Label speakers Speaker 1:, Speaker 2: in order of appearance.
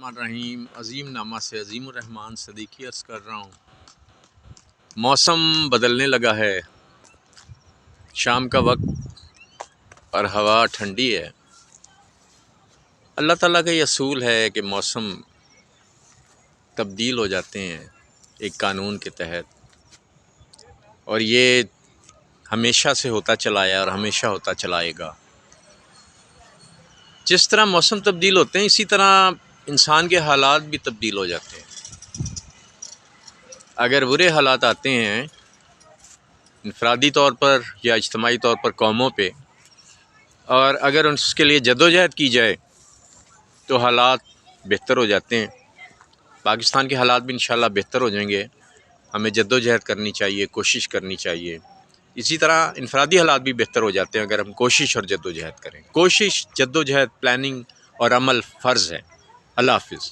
Speaker 1: الرحمن الرحیم، عظیم نامہ سے عظیم الرحمن صدیقی عرض کر رہا ہوں۔ موسم بدلنے لگا ہے، شام کا وقت اور ہوا ٹھنڈی ہے۔ اللہ تعالیٰ کا یہ اصول ہے کہ موسم تبدیل ہو جاتے ہیں ایک قانون کے تحت، اور یہ ہمیشہ سے ہوتا چلا ہے اور ہمیشہ ہوتا چلائے گا۔ جس طرح موسم تبدیل ہوتے ہیں اسی طرح انسان کے حالات بھی تبدیل ہو جاتے ہیں۔ اگر برے حالات آتے ہیں انفرادی طور پر یا اجتماعی طور پر قوموں پہ، اور اگر اس کے لیے جدوجہد کی جائے تو حالات بہتر ہو جاتے ہیں۔ پاکستان کے حالات بھی انشاءاللہ بہتر ہو جائیں گے۔ ہمیں جدوجہد کرنی چاہیے، کوشش کرنی چاہیے۔ اسی طرح انفرادی حالات بھی بہتر ہو جاتے ہیں اگر ہم کوشش اور جدوجہد کریں۔ کوشش، جدوجہد، پلاننگ اور عمل فرض ہے۔ اللہ حافظ۔